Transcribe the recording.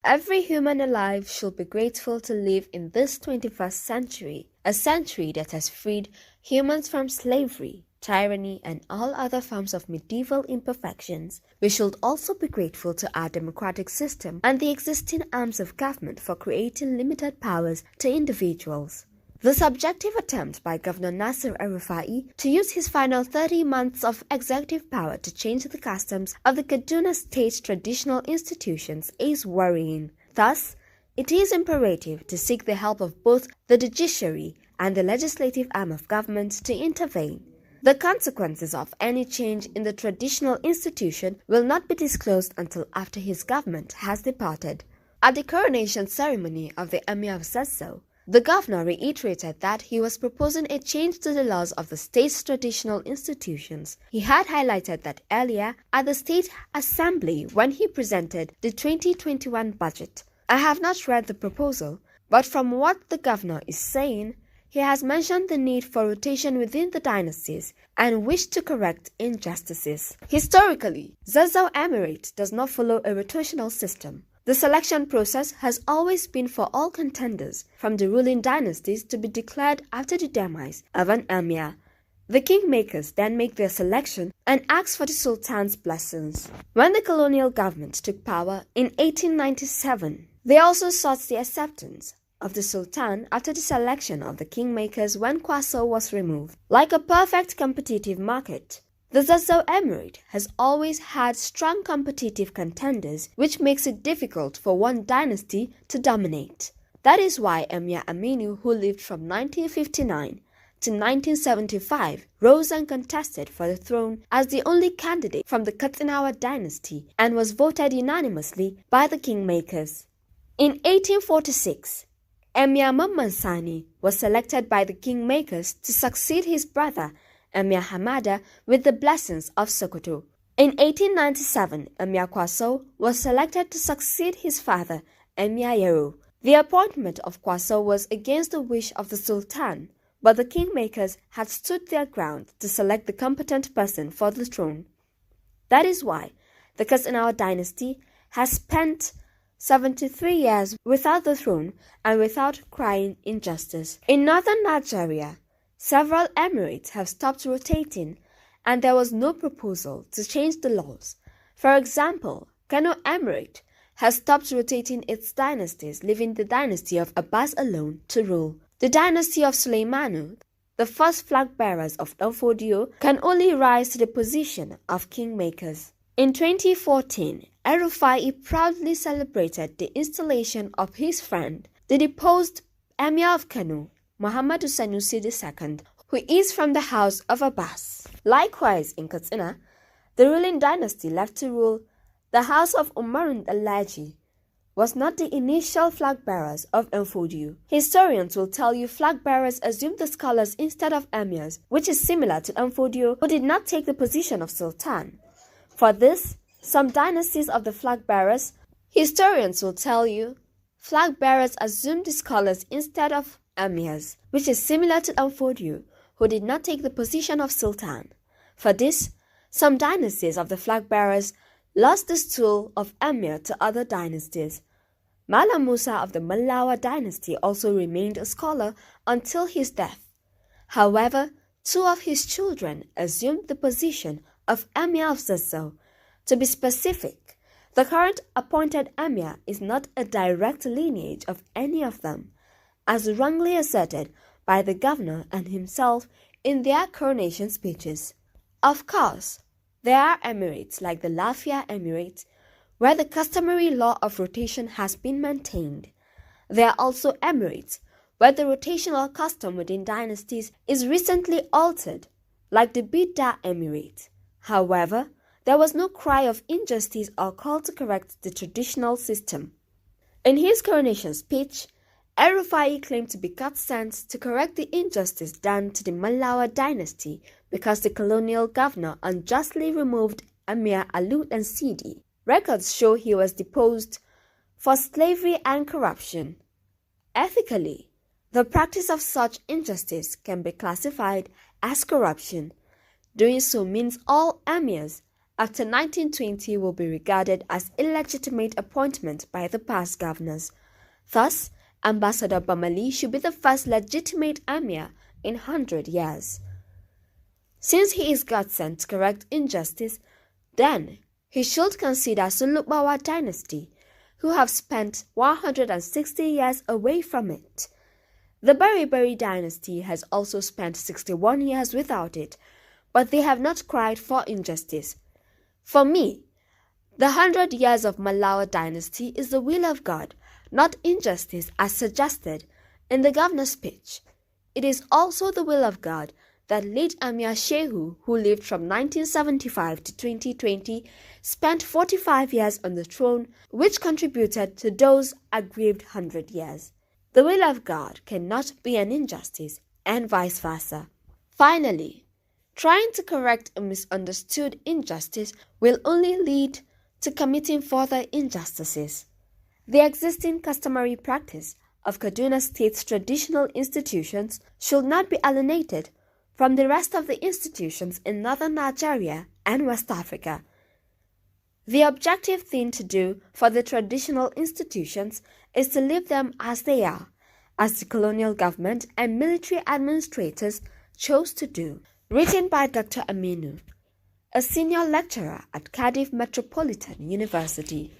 Every human alive should be grateful to live in this 21st century, a century that has freed humans from slavery, tyranny, and all other forms of medieval imperfections. We should also be grateful to our democratic system and the existing arms of government for creating limited powers to individuals. The subjective attempt by Governor Nasser El-Rufai to use his final 30 months of executive power to change the customs of the Kaduna State's traditional institutions is worrying. Thus, it is imperative to seek the help of both the judiciary and the legislative arm of government to intervene. The consequences of any change in the traditional institution will not be disclosed until after his government has departed. At the coronation ceremony of the Emir of Zazzau, the governor reiterated that he was proposing a change to the laws of the state's traditional institutions. He had highlighted that earlier at the State Assembly when he presented the 2021 budget. I have not read the proposal, but from what the governor is saying, he has mentioned the need for rotation within the dynasties and wished to correct injustices. Historically, Zazzau Emirate does not follow a rotational system. The selection process has always been for all contenders from the ruling dynasties to be declared after the demise of an emir. The kingmakers then make their selection and ask for the sultan's blessings. When the colonial government took power in 1897, they also sought the acceptance of the sultan after the selection of the kingmakers when Kwaso was removed. Like a perfect competitive market, the Zazzau Emirate has always had strong competitive contenders, which makes it difficult for one dynasty to dominate. That is why Emir Aminu, who lived from 1959 to 1975, rose and contested for the throne as the only candidate from the Katsinawa dynasty and was voted unanimously by the kingmakers. In 1846, Emir Mamman Sani was selected by the kingmakers to succeed his brother Emir Hamada with the blessings of Sokoto. In 1897, Emir Kwaso was selected to succeed his father, Emir Yero. The appointment of Kwaso was against the wish of the Sultan, but the kingmakers had stood their ground to select the competent person for the throne. That is why the Katsinawa dynasty has spent 73 years without the throne and without crying injustice. In northern Nigeria, several emirates have stopped rotating, and there was no proposal to change the laws. For example, Kano Emirate has stopped rotating its dynasties, leaving the dynasty of Abbas alone to rule. The dynasty of Suleimanu, the first flag bearers of Danfodio, can only rise to the position of kingmakers. In 2014, El-Rufai proudly celebrated the installation of his friend, the deposed Emir of Kano, Muhammadu Sanusi II, who is from the house of Abbas. Likewise, in Katsina, the ruling dynasty left to rule, the house of Umarun Alaji, was not the initial flag bearers of Danfodio. Historians will tell you flag bearers assumed the scholars instead of emirs, which is similar to Danfodio, who did not take the position of sultan. For this, some dynasties of the flag bearers, historians will tell you, flag bearers assumed the scholars instead of emirs, which is similar to Danfodio, who did not take the position of sultan. For this, some dynasties of the flag bearers lost the stool of emir to other dynasties. Malam Musa of the Malawa dynasty also remained a scholar until his death. However, two of his children assumed the position of emir of Zazzau. To be specific, the current appointed emir is not a direct lineage of any of them, as wrongly asserted by the governor and himself in their coronation speeches. Of course, there are emirates like the Lafia Emirate, where the customary law of rotation has been maintained. There are also emirates where the rotational custom within dynasties is recently altered, like the Bidda Emirate. However, there was no cry of injustice or call to correct the traditional system. In his coronation speech, El-Rufai claimed to be God sent to correct the injustice done to the Malawa dynasty because the colonial governor unjustly removed Emir Alud and Sidi. Records show he was deposed for slavery and corruption. Ethically, the practice of such injustice can be classified as corruption. Doing so means all emirs after 1920 will be regarded as illegitimate appointment by the past governors. Thus, Ambassador Bamali should be the first legitimate emir in 100 years. Since he is God sent to correct injustice, then he should consider Sulubawa dynasty, who have spent 160 years away from it. The Bari dynasty has also spent 61 years without it, but they have not cried for injustice. For me, the 100 years of Malawa dynasty is the will of God, not injustice as suggested in the governor's speech. It is also the will of God that late Amir Shehu, who lived from 1975 to 2020, spent 45 years on the throne, which contributed to those aggrieved 100 years. The will of God cannot be an injustice, and vice versa. Finally, trying to correct a misunderstood injustice will only lead to committing further injustices. The existing customary practice of Kaduna State's traditional institutions should not be alienated from the rest of the institutions in northern Nigeria and West Africa. The objective thing to do for the traditional institutions is to leave them as they are, as the colonial government and military administrators chose to do. Written by Dr. Aminu, a senior lecturer at Cardiff Metropolitan University.